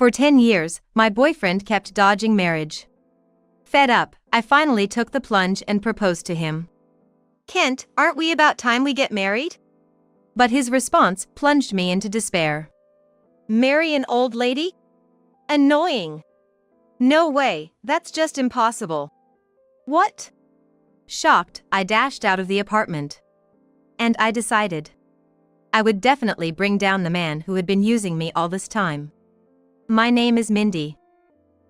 For 10 years, my boyfriend kept dodging marriage. Fed up, I finally took the plunge and proposed to him. Kent, aren't we about time we get married? But his response plunged me into despair. Marry an old lady? Annoying. No way, that's just impossible. What? Shocked, I dashed out of the apartment. And I decided I would definitely bring down the man who had been using me all this time. My name is Mindy.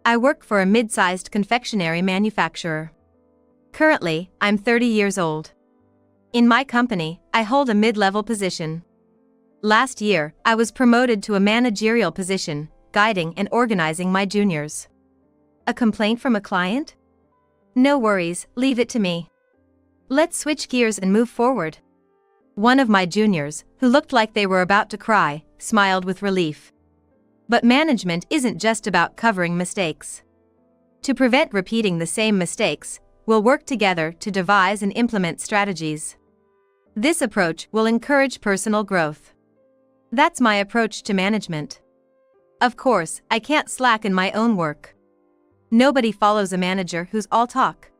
I work for a mid-sized confectionery manufacturer. Currently, I'm 30 years old. In my company, I hold a mid-level position. Last year, I was promoted to a managerial position, guiding and organizing my juniors. A complaint from a client? No worries, leave it to me. Let's switch gears and move forward. One of my juniors, who looked like they were about to cry, smiled with relief. But management isn't just about covering mistakes. To prevent repeating the same mistakes, we'll work together to devise and implement strategies. This approach will encourage personal growth. That's my approach to management. Of course, I can't slack in my own work. Nobody follows a manager who's all talk.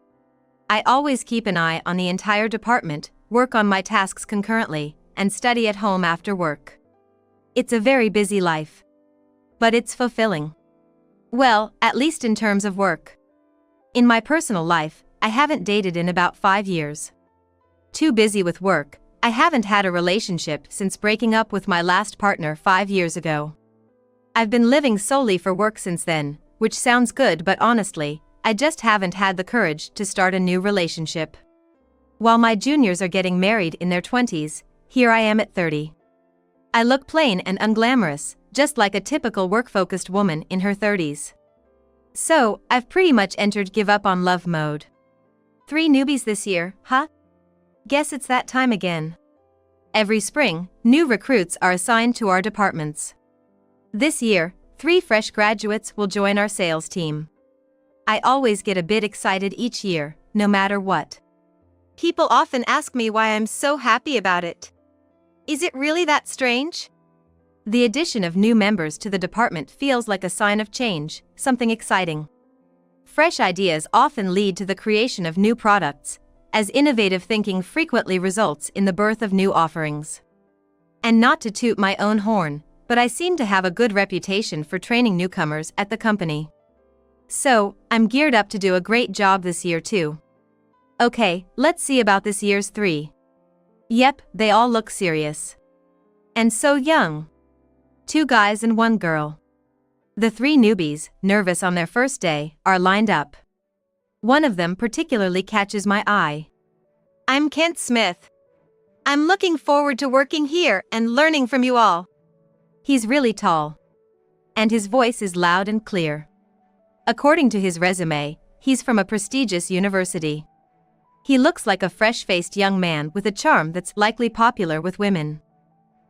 I always keep an eye on the entire department, work on my tasks concurrently, and study at home after work. It's a very busy life. But it's fulfilling. Well, at least in terms of work. In my personal life, I haven't dated in about 5 years. Too busy with work, I haven't had a relationship since breaking up with my last partner 5 years ago. I've been living solely for work since then, which sounds good, but honestly, I just haven't had the courage to start a new relationship. While my juniors are getting married in their 20s, here I am at 30. I look plain and unglamorous, just like a typical work-focused woman in her 30s. So, I've pretty much entered give up on love mode. 3 newbies this year, huh? Guess it's that time again. Every spring, new recruits are assigned to our departments. This year, 3 fresh graduates will join our sales team. I always get a bit excited each year, no matter what. People often ask me why I'm so happy about it. Is it really that strange? The addition of new members to the department feels like a sign of change, something exciting. Fresh ideas often lead to the creation of new products, as innovative thinking frequently results in the birth of new offerings. And not to toot my own horn, but I seem to have a good reputation for training newcomers at the company. So, I'm geared up to do a great job this year too. Okay, let's see about this year's 3. Yep, they all look serious. And so young. 2 guys and 1 girl. The 3 newbies, nervous on their first day, are lined up. One of them particularly catches my eye. I'm Kent Smith. I'm looking forward to working here and learning from you all. He's really tall. And his voice is loud and clear. According to his resume, he's from a prestigious university. He looks like a fresh-faced young man with a charm that's likely popular with women.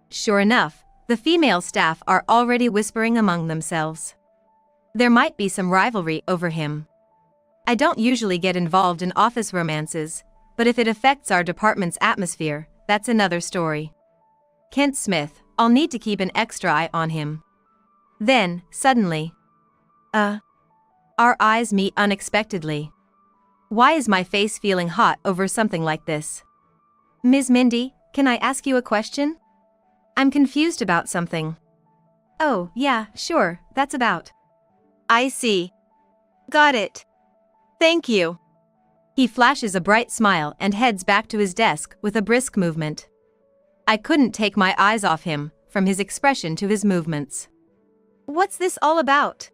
Sure enough, the female staff are already whispering among themselves. There might be some rivalry over him. I don't usually get involved in office romances, but if it affects our department's atmosphere, that's another story. Kent Smith, I'll need to keep an extra eye on him. Then, suddenly, our eyes meet unexpectedly. Why is my face feeling hot over something like this? Ms. Mindy, can I ask you a question? I'm confused about something. Oh, yeah, sure, that's about. I see. Got it. Thank you. He flashes a bright smile and heads back to his desk with a brisk movement. I couldn't take my eyes off him, from his expression to his movements. What's this all about?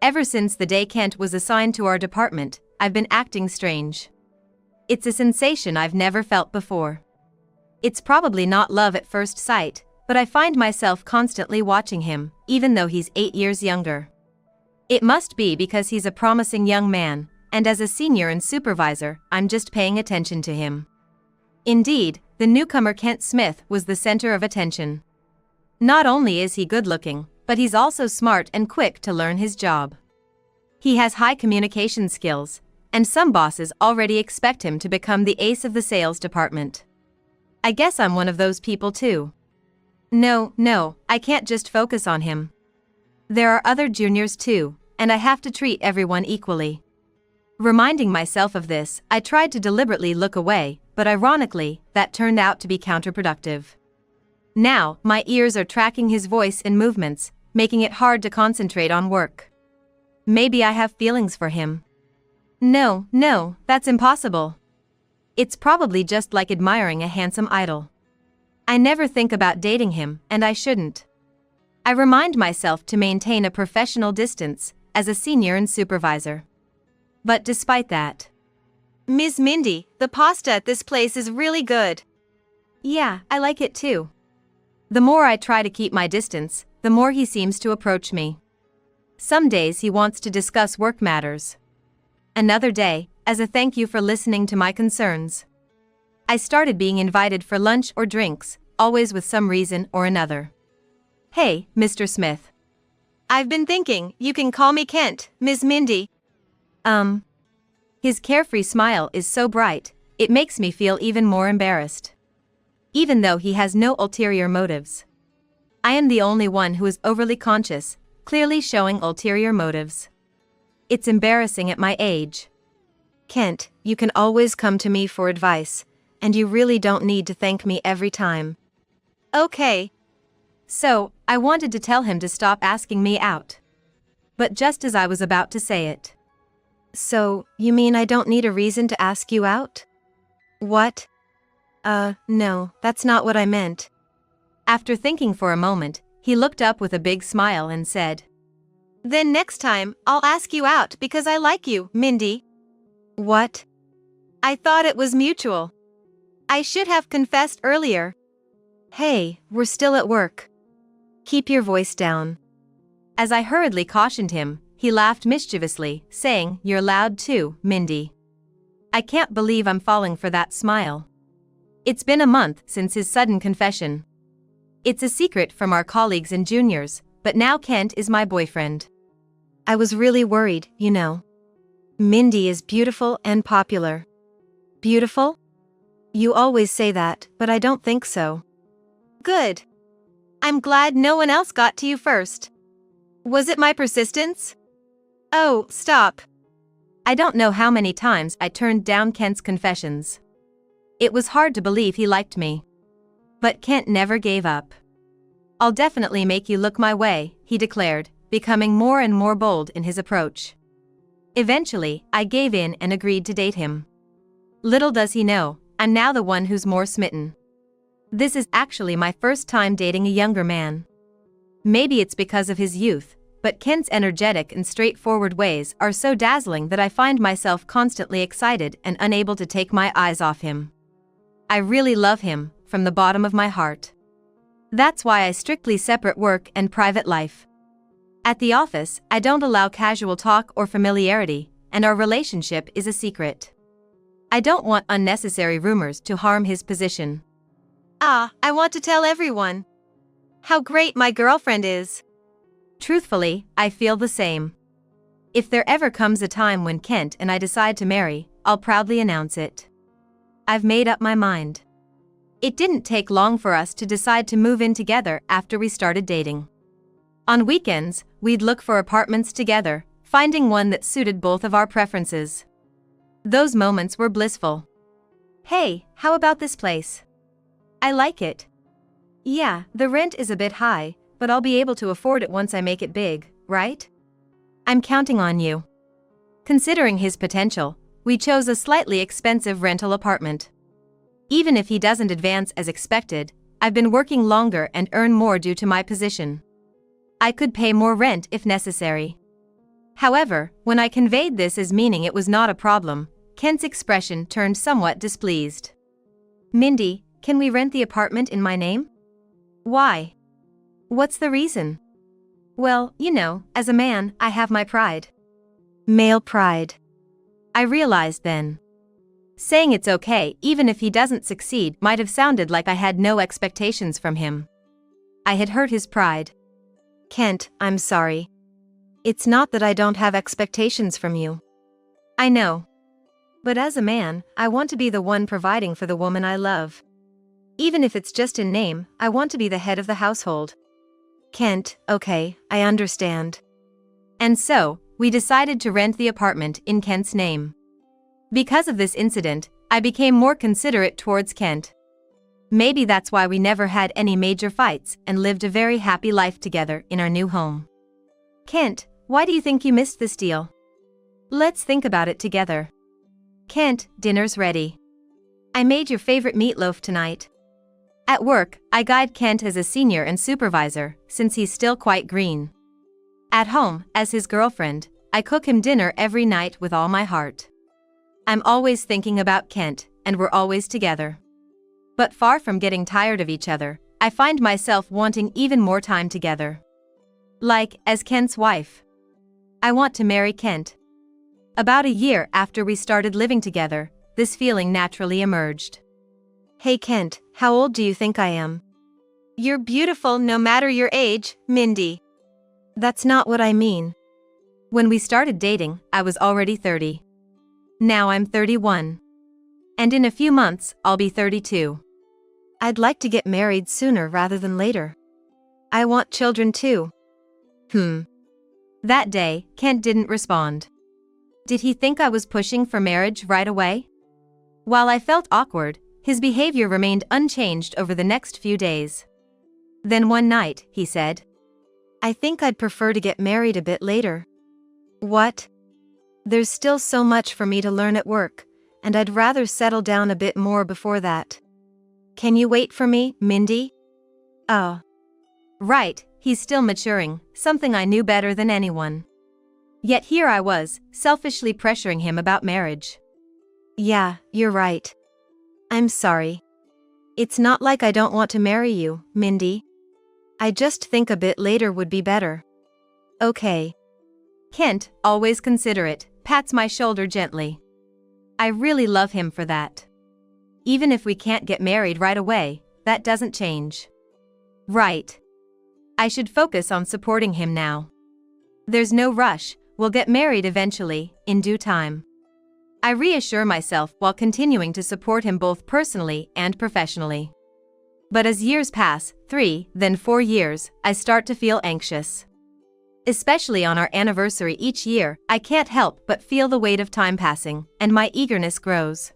Ever since the day Kent was assigned to our department, I've been acting strange. It's a sensation I've never felt before. It's probably not love at first sight, but I find myself constantly watching him, even though he's 8 years younger. It must be because he's a promising young man, and as a senior and supervisor, I'm just paying attention to him. Indeed, the newcomer Kent Smith was the center of attention. Not only is he good-looking, but he's also smart and quick to learn his job. He has high communication skills, and some bosses already expect him to become the ace of the sales department. I guess I'm one of those people too. No, I can't just focus on him. There are other juniors too, and I have to treat everyone equally. Reminding myself of this, I tried to deliberately look away, but ironically, that turned out to be counterproductive. Now, my ears are tracking his voice and movements, making it hard to concentrate on work. Maybe I have feelings for him. No, that's impossible. It's probably just like admiring a handsome idol. I never think about dating him, and I shouldn't. I remind myself to maintain a professional distance, as a senior and supervisor. But despite that, Ms. Mindy, the pasta at this place is really good. Yeah, I like it too. The more I try to keep my distance, the more he seems to approach me. Some days he wants to discuss work matters. Another day, as a thank you for listening to my concerns. I started being invited for lunch or drinks, always with some reason or another. Hey, Mr. Smith. I've been thinking, you can call me Kent, Ms. Mindy. His carefree smile is so bright, it makes me feel even more embarrassed. Even though he has no ulterior motives. I am the only one who is overly conscious, clearly showing ulterior motives. It's embarrassing at my age. Kent, you can always come to me for advice, and you really don't need to thank me every time. Okay. So, I wanted to tell him to stop asking me out. But just as I was about to say it. So, you mean I don't need a reason to ask you out? What? No, that's not what I meant. After thinking for a moment, he looked up with a big smile and said, Then next time, I'll ask you out because I like you, Mindy. What? I thought it was mutual. I should have confessed earlier. Hey, we're still at work. Keep your voice down. As I hurriedly cautioned him, he laughed mischievously, saying, You're loud too, Mindy. I can't believe I'm falling for that smile. It's been a month since his sudden confession. It's a secret from our colleagues and juniors, but now Kent is my boyfriend. I was really worried, you know. Mindy is beautiful and popular. Beautiful? You always say that, but I don't think so. Good. I'm glad no one else got to you first. Was it my persistence? Oh, stop. I don't know how many times I turned down Kent's confessions. It was hard to believe he liked me. But Kent never gave up. I'll definitely make you look my way, he declared, becoming more and more bold in his approach. Eventually, I gave in and agreed to date him. Little does he know, I'm now the one who's more smitten. This is actually my first time dating a younger man. Maybe it's because of his youth, but Kent's energetic and straightforward ways are so dazzling that I find myself constantly excited and unable to take my eyes off him. I really love him, from the bottom of my heart. That's why I strictly separate work and private life. At the office, I don't allow casual talk or familiarity, and our relationship is a secret. I don't want unnecessary rumors to harm his position. I want to tell everyone how great my girlfriend is. Truthfully, I feel the same. If there ever comes a time when Kent and I decide to marry, I'll proudly announce it. I've made up my mind. It didn't take long for us to decide to move in together after we started dating. On weekends, we'd look for apartments together, finding one that suited both of our preferences. Those moments were blissful. Hey, how about this place? I like it. Yeah, the rent is a bit high, but I'll be able to afford it once I make it big, right? I'm counting on you. Considering his potential, we chose a slightly expensive rental apartment. Even if he doesn't advance as expected, I've been working longer and earn more due to my position. I could pay more rent if necessary. However, when I conveyed this as meaning it was not a problem, Kent's expression turned somewhat displeased. Mindy, can we rent the apartment in my name? Why? What's the reason? Well, you know, as a man, I have my pride. Male pride. I realized then. Saying it's okay even if he doesn't succeed might have sounded like I had no expectations from him. I had hurt his pride. Kent, I'm sorry. It's not that I don't have expectations from you. I know. But as a man, I want to be the one providing for the woman I love. Even if it's just in name, I want to be the head of the household. Kent, okay, I understand. And so, we decided to rent the apartment in Kent's name. Because of this incident, I became more considerate towards Kent. Maybe that's why we never had any major fights and lived a very happy life together in our new home. Kent, why do you think you missed this deal? Let's think about it together. Kent, dinner's ready. I made your favorite meatloaf tonight. At work, I guide Kent as a senior and supervisor, since he's still quite green. At home, as his girlfriend, I cook him dinner every night with all my heart. I'm always thinking about Kent, and we're always together. But far from getting tired of each other, I find myself wanting even more time together. Like, as Kent's wife. I want to marry Kent. About a year after we started living together, this feeling naturally emerged. Hey Kent, how old do you think I am? You're beautiful no matter your age, Mindy. That's not what I mean. When we started dating, I was already 30. Now I'm 31. And in a few months, I'll be 32. I'd like to get married sooner rather than later. I want children too. That day, Kent didn't respond. Did he think I was pushing for marriage right away? While I felt awkward, his behavior remained unchanged over the next few days. Then one night, he said, I think I'd prefer to get married a bit later. What? There's still so much for me to learn at work, and I'd rather settle down a bit more before that. Can you wait for me, Mindy? Oh. Right, he's still maturing, something I knew better than anyone. Yet here I was, selfishly pressuring him about marriage. Yeah, you're right. I'm sorry. It's not like I don't want to marry you, Mindy. I just think a bit later would be better. Okay. Kent, always considerate, pats my shoulder gently. I really love him for that. Even if we can't get married right away, that doesn't change. Right. I should focus on supporting him now. There's no rush, we'll get married eventually, in due time. I reassure myself while continuing to support him both personally and professionally. But as years pass, 3, then 4 years, I start to feel anxious. Especially on our anniversary each year, I can't help but feel the weight of time passing, and my eagerness grows.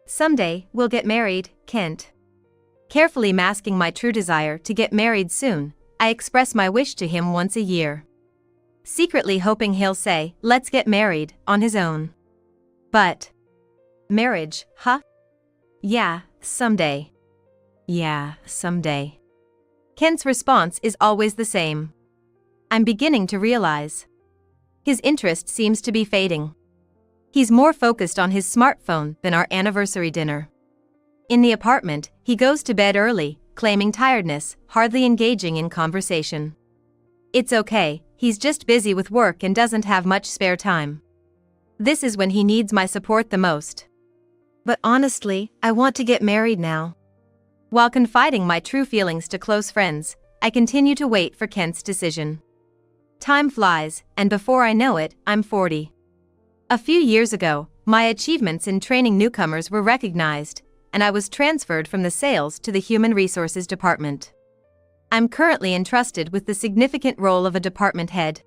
Someday, we'll get married, Kent. Carefully masking my true desire to get married soon, I express my wish to him once a year. Secretly hoping he'll say, let's get married, on his own. But, marriage, huh? Yeah, someday. Yeah, someday. Kent's response is always the same. I'm beginning to realize. His interest seems to be fading. He's more focused on his smartphone than our anniversary dinner. In the apartment, he goes to bed early, claiming tiredness, hardly engaging in conversation. It's okay, he's just busy with work and doesn't have much spare time. This is when he needs my support the most. But honestly, I want to get married now. While confiding my true feelings to close friends, I continue to wait for Kent's decision. Time flies, and before I know it, I'm 40. A few years ago, my achievements in training newcomers were recognized, and I was transferred from the sales to the human resources department. I'm currently entrusted with the significant role of a department head.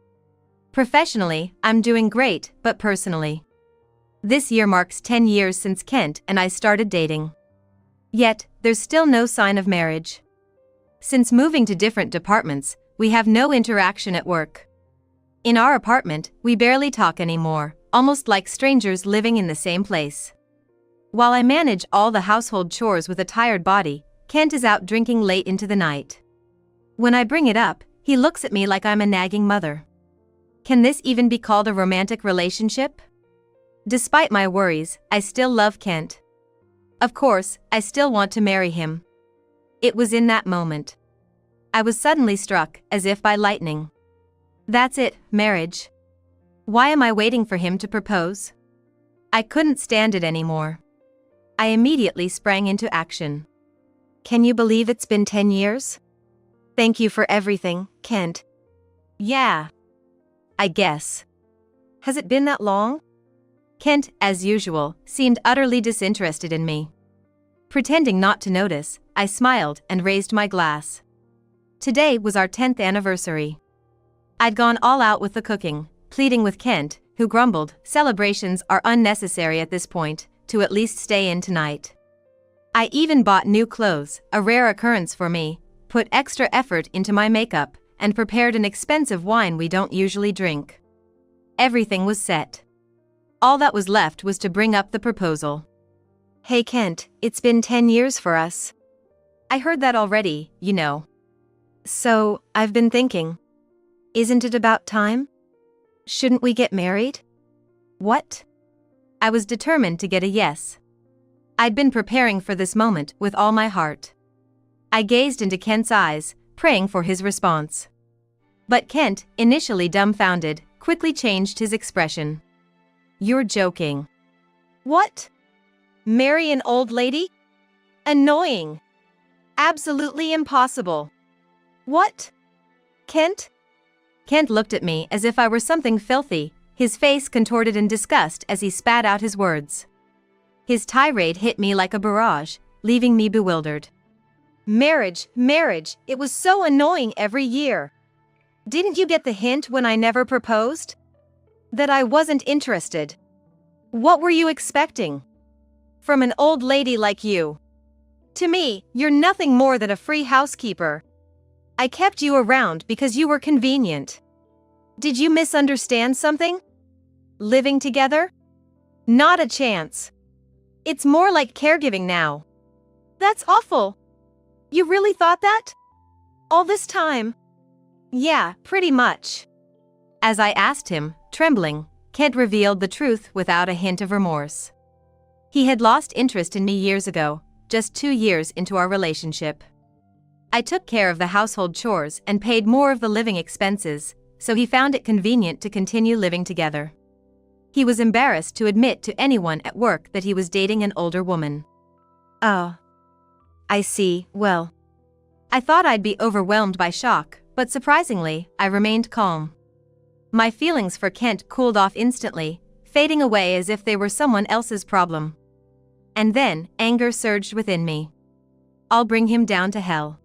Professionally, I'm doing great, but personally. This year marks 10 years since Kent and I started dating. Yet, there's still no sign of marriage. Since moving to different departments, we have no interaction at work. In our apartment, we barely talk anymore, almost like strangers living in the same place. While I manage all the household chores with a tired body, Kent is out drinking late into the night. When I bring it up, he looks at me like I'm a nagging mother. Can this even be called a romantic relationship? Despite my worries, I still love Kent. Of course, I still want to marry him. It was in that moment. I was suddenly struck, as if by lightning. That's it, marriage. Why am I waiting for him to propose? I couldn't stand it anymore. I immediately sprang into action. Can you believe it's been 10 years? Thank you for everything, Kent. Yeah. I guess. Has it been that long? Kent, as usual, seemed utterly disinterested in me. Pretending not to notice, I smiled and raised my glass. Today was our 10th anniversary. I'd gone all out with the cooking, pleading with Kent, who grumbled, celebrations are unnecessary at this point, to at least stay in tonight. I even bought new clothes, a rare occurrence for me, put extra effort into my makeup, and prepared an expensive wine we don't usually drink. Everything was set. All that was left was to bring up the proposal. Hey Kent, it's been 10 years for us. I heard that already, you know. So, I've been thinking. Isn't it about time? Shouldn't we get married? What? I was determined to get a yes. I'd been preparing for this moment with all my heart. I gazed into Kent's eyes, praying for his response. But Kent, initially dumbfounded, quickly changed his expression. You're joking. What? Marry an old lady? Annoying. Absolutely impossible. What? Kent? Kent looked at me as if I were something filthy, his face contorted in disgust as he spat out his words. His tirade hit me like a barrage, leaving me bewildered. Marriage, it was so annoying every year. Didn't you get the hint when I never proposed? That I wasn't interested. What were you expecting? From an old lady like you? To me, you're nothing more than a free housekeeper. I kept you around because you were convenient. Did you misunderstand something? Living together? Not a chance. It's more like caregiving now. That's awful. You really thought that? All this time? Yeah, pretty much. As I asked him, trembling, Kent revealed the truth without a hint of remorse. He had lost interest in me years ago, just 2 years into our relationship. I took care of the household chores and paid more of the living expenses, so he found it convenient to continue living together. He was embarrassed to admit to anyone at work that he was dating an older woman. Oh. I see, well. I thought I'd be overwhelmed by shock, but surprisingly, I remained calm. My feelings for Kent cooled off instantly, fading away as if they were someone else's problem. And then, anger surged within me. I'll bring him down to hell.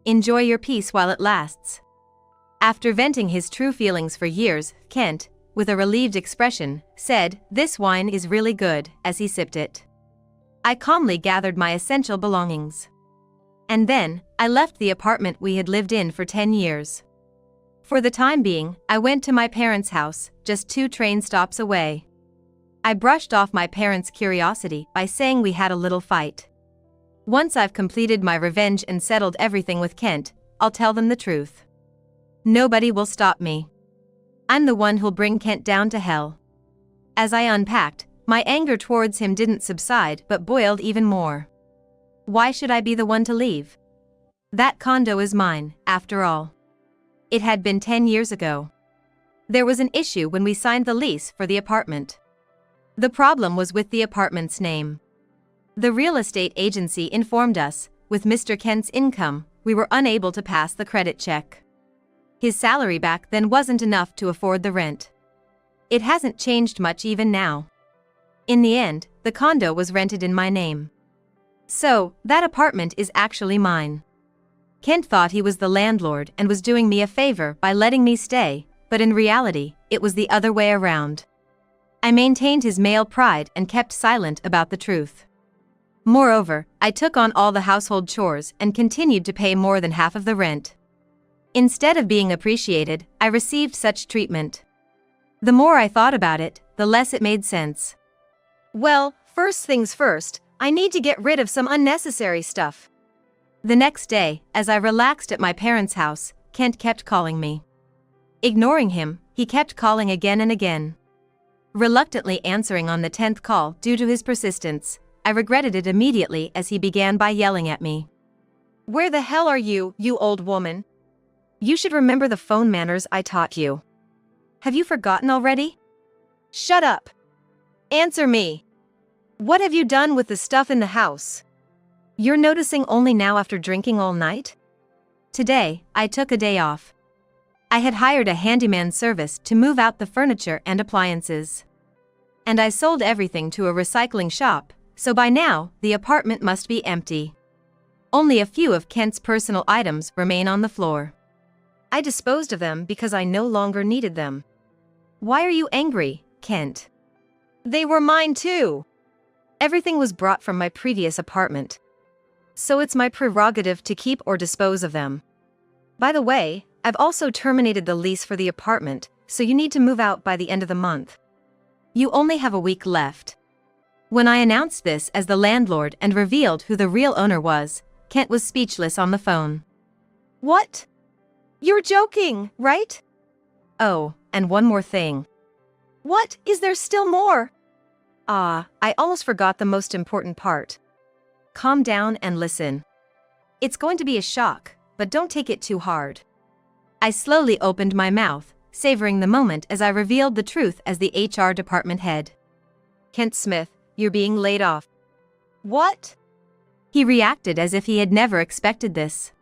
Enjoy your peace while it lasts. After venting his true feelings for years, Kent, with a relieved expression, said, "This wine is really good," as he sipped it. I calmly gathered my essential belongings. And then, I left the apartment we had lived in for 10 years. For the time being, I went to my parents' house, just 2 train stops away. I brushed off my parents' curiosity by saying we had a little fight. Once I've completed my revenge and settled everything with Kent, I'll tell them the truth. Nobody will stop me. I'm the one who'll bring Kent down to hell. As I unpacked, my anger towards him didn't subside but boiled even more. Why should I be the one to leave? That condo is mine, after all. It had been 10 years ago. There was an issue when we signed the lease for the apartment. The problem was with the apartment's name. The real estate agency informed us, with Mr. Kent's income, we were unable to pass the credit check. His salary back then wasn't enough to afford the rent. It hasn't changed much even now. In the end, the condo was rented in my name. So, that apartment is actually mine. Kent thought he was the landlord and was doing me a favor by letting me stay, but in reality, it was the other way around. I maintained his male pride and kept silent about the truth. Moreover, I took on all the household chores and continued to pay more than half of the rent. Instead of being appreciated, I received such treatment. The more I thought about it, the less it made sense. Well, first things first, I need to get rid of some unnecessary stuff. The next day, as I relaxed at my parents' house, Kent kept calling me. Ignoring him, he kept calling again and again. Reluctantly answering on the 10th call due to his persistence, I regretted it immediately as he began by yelling at me. Where the hell are you, you old woman? You should remember the phone manners I taught you. Have you forgotten already? Shut up. Answer me. What have you done with the stuff in the house? You're noticing only now after drinking all night? Today, I took a day off. I had hired a handyman service to move out the furniture and appliances. And I sold everything to a recycling shop, so by now, the apartment must be empty. Only a few of Kent's personal items remain on the floor. I disposed of them because I no longer needed them. Why are you angry, Kent? They were mine too. Everything was brought from my previous apartment. So it's my prerogative to keep or dispose of them. By the way, I've also terminated the lease for the apartment, so you need to move out by the end of the month. You only have a week left. When I announced this as the landlord and revealed who the real owner was, Kent was speechless on the phone. What? You're joking, right? Oh, and one more thing. What? Is there still more? I almost forgot the most important part. Calm down and listen. It's going to be a shock, but don't take it too hard. I slowly opened my mouth, savoring the moment as I revealed the truth as the HR department head. Kent Smith, you're being laid off. What? He reacted as if he had never expected this.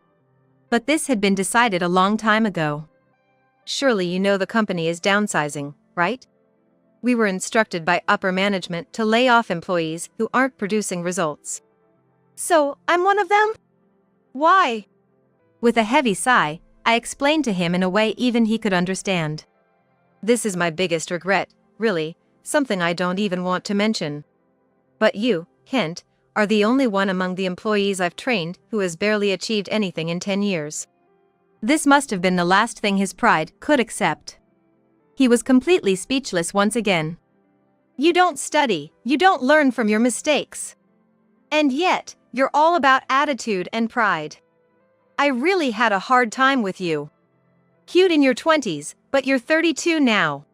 But this had been decided a long time ago. Surely you know the company is downsizing, right? We were instructed by upper management to lay off employees who aren't producing results. So, I'm one of them? Why? With a heavy sigh, I explained to him in a way even he could understand. This is my biggest regret, really, something I don't even want to mention. But you, Kent, are the only one among the employees I've trained who has barely achieved anything in 10 years. This must have been the last thing his pride could accept. He was completely speechless once again. You don't study, you don't learn from your mistakes. And yet, you're all about attitude and pride. I really had a hard time with you. Cute in your 20s, but you're 32 now.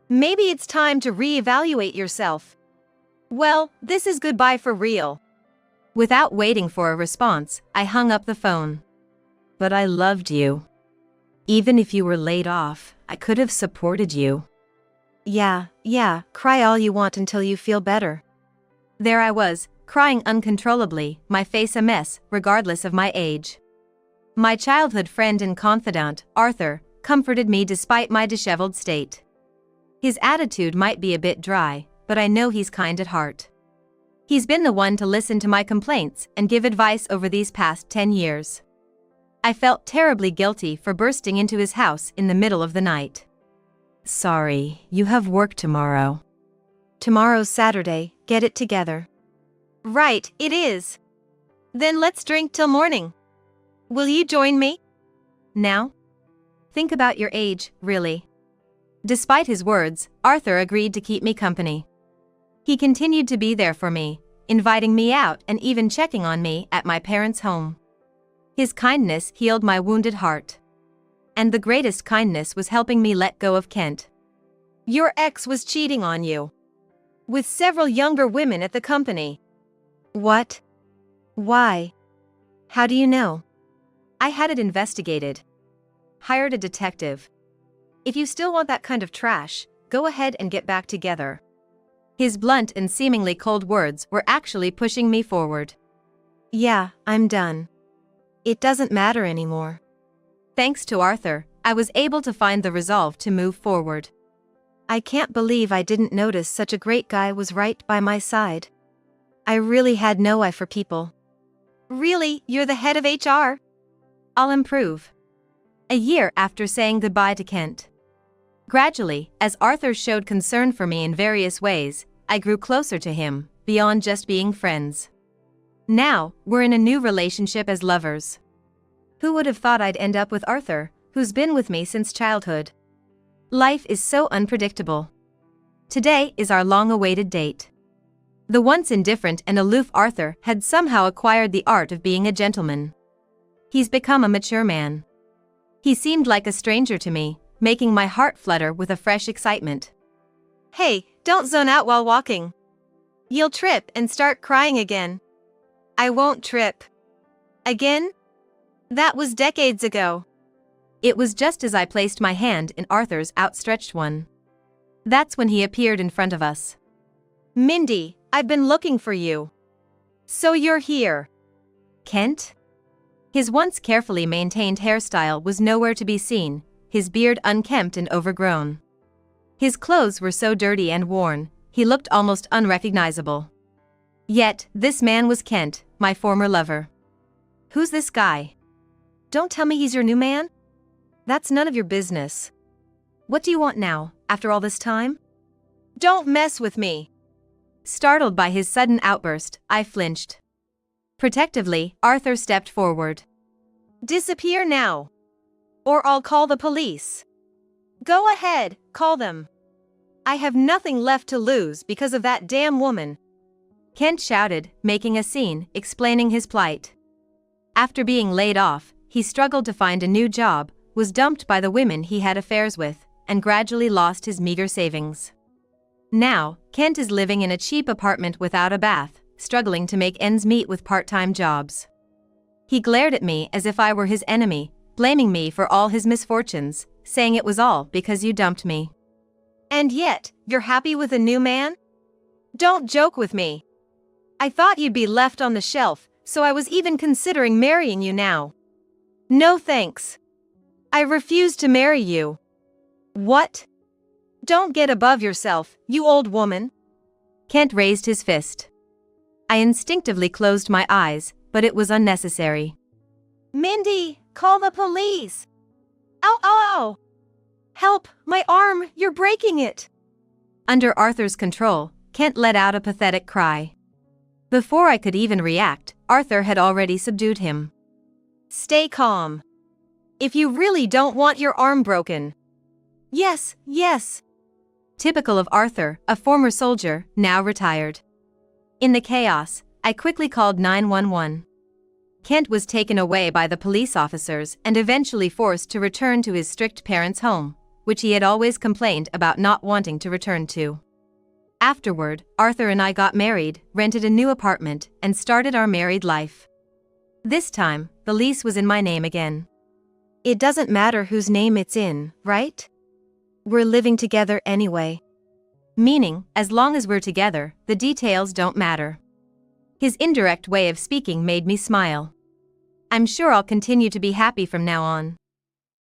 Maybe it's time to reevaluate yourself. Well, this is goodbye for real. Without waiting for a response, I hung up the phone. But I loved you. Even if you were laid off, I could have supported you. Yeah, cry all you want until you feel better. There I was, crying uncontrollably, my face a mess, regardless of my age. My childhood friend and confidant, Arthur, comforted me despite my disheveled state. His attitude might be a bit dry, but I know he's kind at heart. He's been the one to listen to my complaints and give advice over these past 10 years. I felt terribly guilty for bursting into his house in the middle of the night. Sorry, you have work tomorrow. Tomorrow's Saturday, get it together. Right, it is. Then let's drink till morning. Will you join me? Now? Think about your age, really. Despite his words, Arthur agreed to keep me company. He continued to be there for me, inviting me out and even checking on me at my parents' home. His kindness healed my wounded heart. And the greatest kindness was helping me let go of Kent. Your ex was cheating on you. With several younger women at the company. What? Why? How do you know? I had it investigated. Hired a detective. If you still want that kind of trash, go ahead and get back together. His blunt and seemingly cold words were actually pushing me forward. Yeah, I'm done. It doesn't matter anymore. Thanks to Arthur, I was able to find the resolve to move forward. I can't believe I didn't notice such a great guy was right by my side. I really had no eye for people. Really, you're the head of HR? I'll improve. A year after saying goodbye to Kent. Gradually, as Arthur showed concern for me in various ways, I grew closer to him, beyond just being friends. Now, we're in a new relationship as lovers. Who would have thought I'd end up with Arthur, who's been with me since childhood? Life is so unpredictable. Today is our long-awaited date. The once indifferent and aloof Arthur had somehow acquired the art of being a gentleman. He's become a mature man. He seemed like a stranger to me, making my heart flutter with a fresh excitement. Hey, don't zone out while walking. You'll trip and start crying again. I won't trip. Again? That was decades ago. It was just as I placed my hand in Arthur's outstretched one. That's when he appeared in front of us. Mindy, I've been looking for you. So you're here. Kent? His once carefully maintained hairstyle was nowhere to be seen, his beard unkempt and overgrown. His clothes were so dirty and worn, he looked almost unrecognizable. Yet, this man was Kent, my former lover. Who's this guy? Don't tell me he's your new man? That's none of your business. What do you want now, after all this time? Don't mess with me. Startled by his sudden outburst, I flinched. Protectively, Arthur stepped forward. Disappear now. Or I'll call the police. Go ahead, call them. I have nothing left to lose because of that damn woman. Kent shouted, making a scene, explaining his plight. After being laid off, he struggled to find a new job, was dumped by the women he had affairs with, and gradually lost his meager savings. Now, Kent is living in a cheap apartment without a bath, struggling to make ends meet with part-time jobs. He glared at me as if I were his enemy, blaming me for all his misfortunes, saying it was all because you dumped me. And yet, you're happy with a new man? Don't joke with me. I thought you'd be left on the shelf, so I was even considering marrying you now. No thanks. I refuse to marry you. What? Don't get above yourself, you old woman. Kent raised his fist. I instinctively closed my eyes, but it was unnecessary. Mindy, call the police. Ow, ow, ow. Help, my arm, you're breaking it. Under Arthur's control, Kent let out a pathetic cry. Before I could even react, Arthur had already subdued him. Stay calm. If you really don't want your arm broken. Yes, yes. Typical of Arthur, a former soldier, now retired. In the chaos, I quickly called 911. Kent was taken away by the police officers and eventually forced to return to his strict parents' home, which he had always complained about not wanting to return to. Afterward, Arthur and I got married, rented a new apartment, and started our married life. This time, the lease was in my name again. It doesn't matter whose name it's in, right? We're living together anyway. Meaning, as long as we're together, the details don't matter. His indirect way of speaking made me smile. I'm sure I'll continue to be happy from now on.